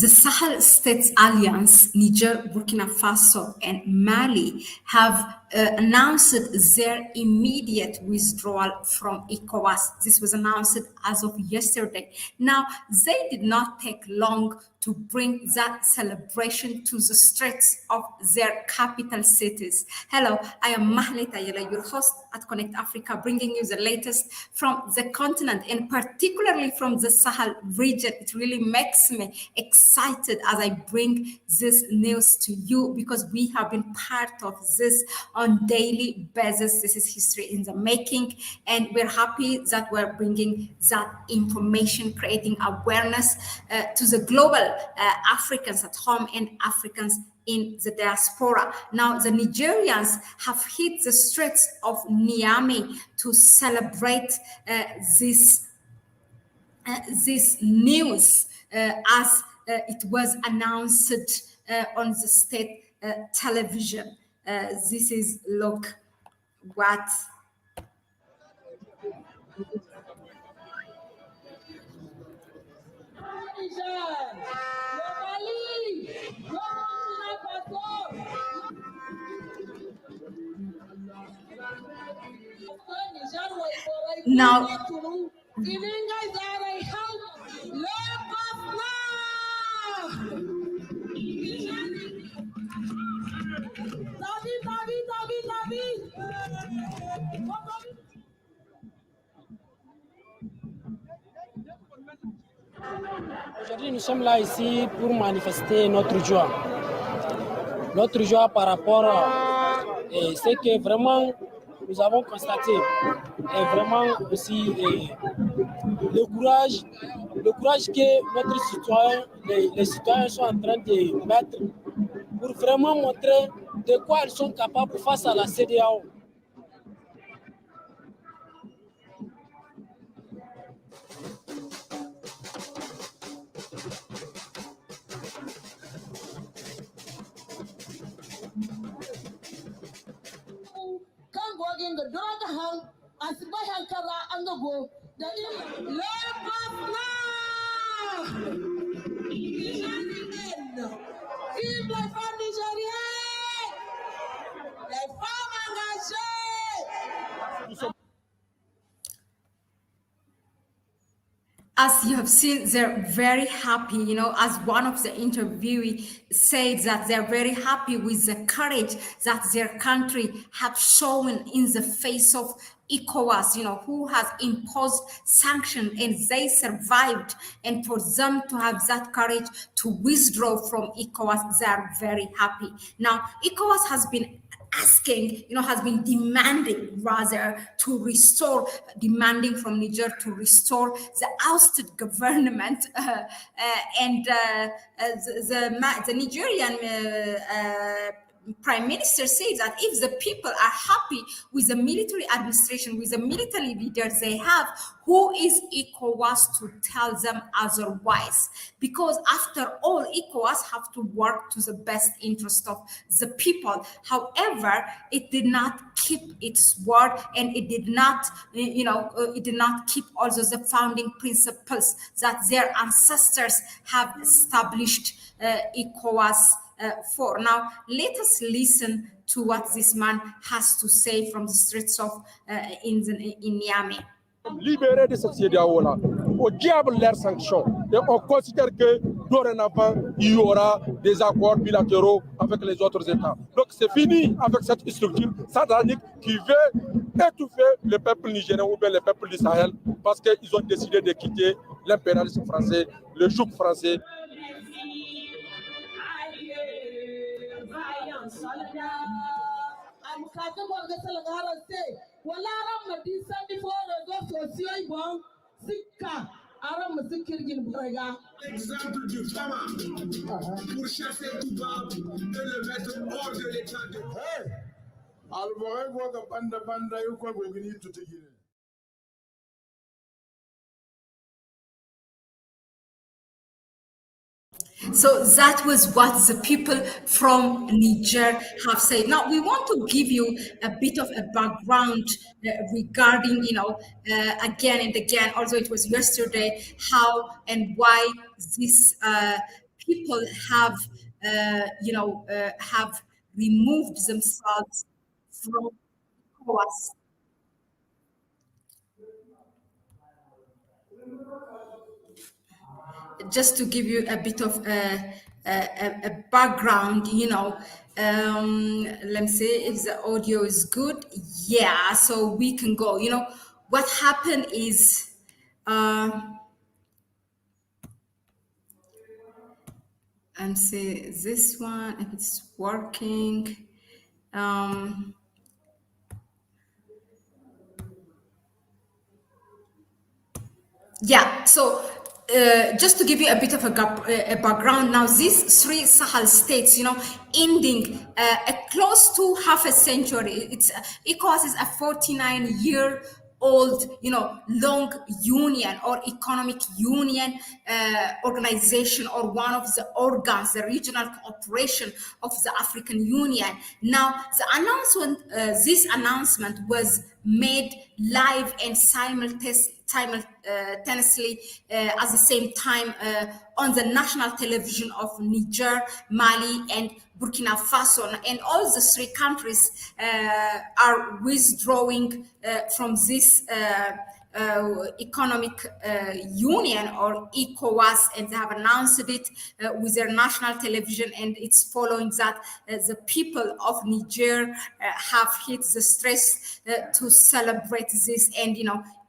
The Sahel States Alliance, Niger, Burkina Faso, and Mali have announced their immediate withdrawal from Ecowas. This was announced as of yesterday. Now, they did not take long to bring that celebration to the streets of their capital cities. Hello, I am Mahlet, Ayele, your host at Connect Africa, bringing you the latest from the continent and particularly from the Sahel region. It really makes me excited as I bring this news to you because we have been part of this on daily basis. This is history in the making, and we're happy that we're bringing that information, creating awareness to the global Africans at home and Africans in the diaspora. Now, the Nigerians have hit the streets of Niamey to celebrate this news as it was announced on the state television. This is, look, what now. Aujourd'hui, nous sommes là ici pour manifester notre joie. Notre joie par rapport à ce que vraiment nous avons constaté et vraiment aussi le courage que notre citoyen, les citoyens sont en train de mettre pour vraiment montrer de quoi ils sont capables face à la CEDEAO. Vive les femmes nigériennes! Les femmes engagées! As you have seen, they're very happy, you know, as one of the interviewees said that they're very happy with the courage that their country have shown in the face of Ecowas, you know, who has imposed sanctions and they survived. And for them to have that courage to withdraw from Ecowas, they are very happy. Now, Ecowas has been asking, you know, has been demanding rather to restore, demanding from Niger to restore the ousted government. And the Nigerian Prime Minister says that if the people are happy with the military administration, with the military leaders they have, who is Ecowas to tell them otherwise? Because after all, Ecowas have to work to the best interest of the people. However, it did not keep its word, and it did not, it did not keep also the founding principles that their ancestors have established Ecowas for. Now, let us listen to what this man has to say from the streets of in Niamey. Libérés de cette CEDEAO-là, au diable leurs sanctions. Et on considère que dorénavant, il y aura des accords bilatéraux avec les autres États. Donc c'est fini avec cette structure satanique qui veut étouffer le peuple nigérien ou bien le peuple du Sahel parce qu'ils ont décidé de quitter l'impérialisme français, le joug français. L'exemple du Fama pour chasser tout bas et le mettre hors de l'état de... Hey! Alors, votre banda, you quoi vous venir tout de suite. So that was what the people from Niger have said. Now, we want to give you a bit of a background regarding, again and again, although it was yesterday, how and why these people have, have removed themselves from ECOWAS. Just to give you a bit of a background, let me see if the audio is good. Yeah, so we can go. What happened is, and see this one if it's working. Yeah, so just to give you a bit of a background, now these three Sahel states, ending a close to half a century. It's ECOWAS is a 49-year-old, long union or economic union organization, or one of the organs, the regional cooperation of the African Union. Now, the announcement, this announcement was made live and simultaneously at the same time on the national television of Niger, Mali, and Burkina Faso. And all the three countries are withdrawing from this economic union, or ECOWAS, and they have announced it with their national television. And it's following that the people of Niger have hit the stress to celebrate this, and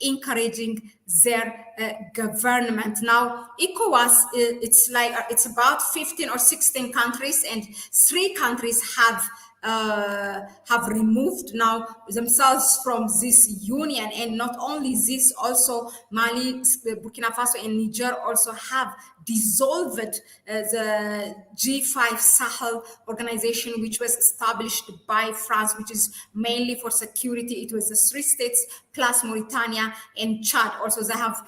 encouraging their government. Now, ECOWAS, it's about 15 or 16 countries, and 3 countries have removed now themselves from this union. And not only this, also Mali, Burkina Faso, and Niger also have dissolved the G5 Sahel organization, which was established by France, which is mainly for security. It was the 3 states plus Mauritania and Chad. Also, they have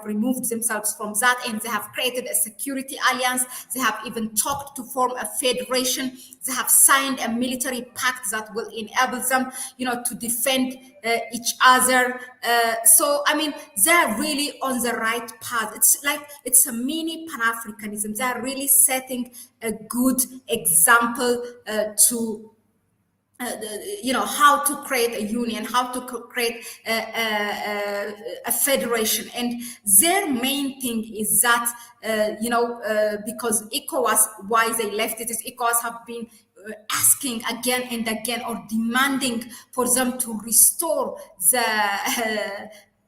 removed themselves from that, and they have created a security alliance. They have even talked to form a federation. They have signed a military pact that will enable them, to defend each other. So, I mean, they're really on the right path. It's a mini Pan-Africanism. They're really setting a good example to how to create a union, how to create a federation. And their main thing is that, because ECOWAS, why they left it is ECOWAS have been asking again and again, or demanding for them to restore the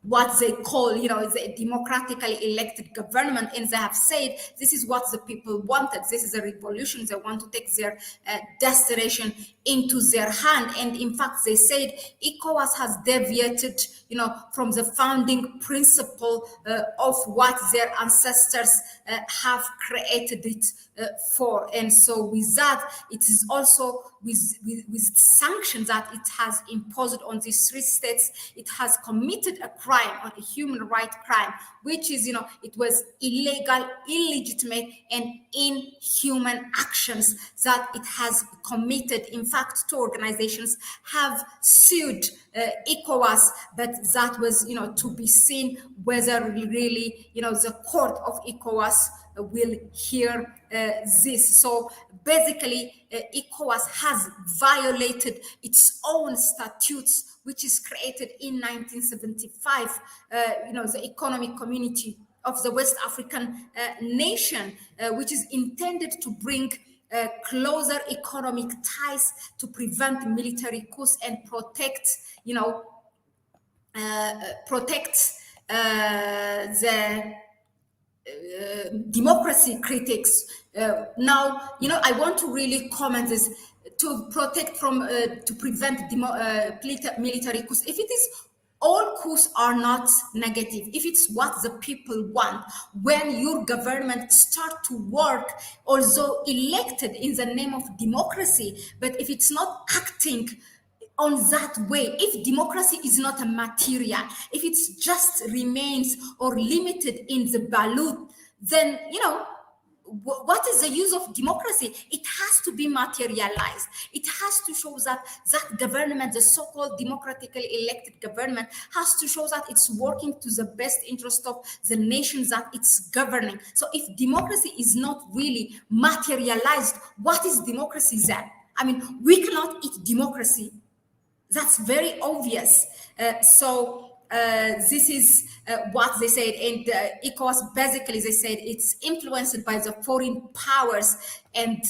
what they call, the democratically elected government. And they have said, this is what the people wanted. This is a revolution. They want to take their destination into their hand. And in fact, they said ECOWAS has deviated, from the founding principle of what their ancestors have created it for. And so with that, it is also with sanctions that it has imposed on these 3 states, it has committed a crime, or a human rights crime, which is, it was illegal, illegitimate, and inhuman actions that it has committed. In fact, 2 organizations have sued ECOWAS, but that was, to be seen whether really, the court of ECOWAS will hear this. So basically, ECOWAS has violated its own statutes, which is created in 1975, the Economic Community of the West African nation, which is intended to bring closer economic ties to prevent military coups and protect, the democracy critics. Now, I want to really comment this, to protect from, to prevent military coups. If it is, all coups are not negative. If it's what the people want, when your government start to work, although elected in the name of democracy, but if it's not acting on that way, if democracy is not a material, if it just remains or limited in the ballot, then what is the use of democracy? It has to be materialized. It has to show that that government, the so-called democratically elected government, has to show that it's working to the best interest of the nations that it's governing. So if democracy is not really materialized, what is democracy then? I mean, we cannot eat democracy. That's very obvious. This is what they said, and Ecowas, basically, they said it's influenced by the foreign powers, and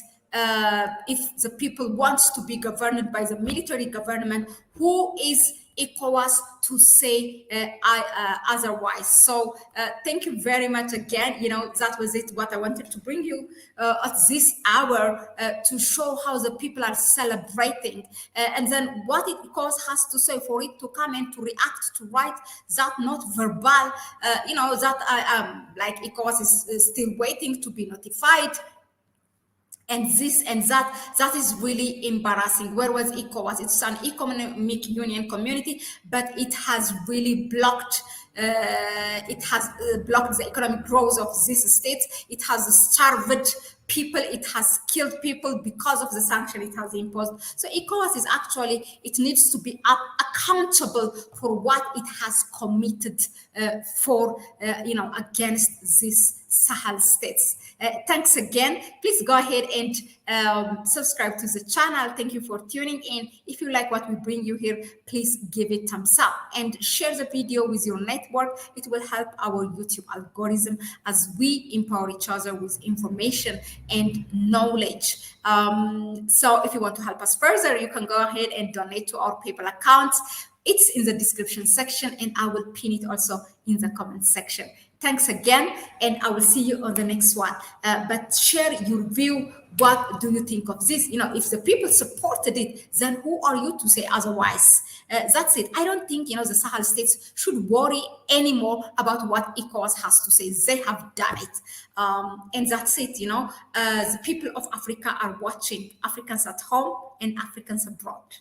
if the people wants to be governed by the military government, who is Ecowas to say otherwise? So thank you very much again. That was it, what I wanted to bring you at this hour to show how the people are celebrating, and then what Ecowas has to say for it to come and to react, to write that not verbal, that like Ecowas is still waiting to be notified. And this and that is really embarrassing. Where was Ecowas? It's an economic union community, but it has really blocked. It has blocked the economic growth of these states. It has starved people. It has killed people because of the sanction it has imposed. So Ecowas is actually, it needs to be accountable for what it has committed against these Sahel states. Thanks again. Please go ahead and subscribe to the channel. Thank you for tuning in. If you like what we bring you here, please give it thumbs up and share the video with your network. It will help our YouTube algorithm as we empower each other with information and knowledge. So if you want to help us further, you can go ahead and donate to our PayPal account. It's in the description section, and I will pin it also in the comment section. Thanks again, and I will see you on the next one. But share your view. What do you think of this? If the people supported it, then who are you to say otherwise? That's it. I don't think, the Sahel states should worry anymore about what Ecowas has to say. They have done it. And that's it, the people of Africa are watching, Africans at home and Africans abroad.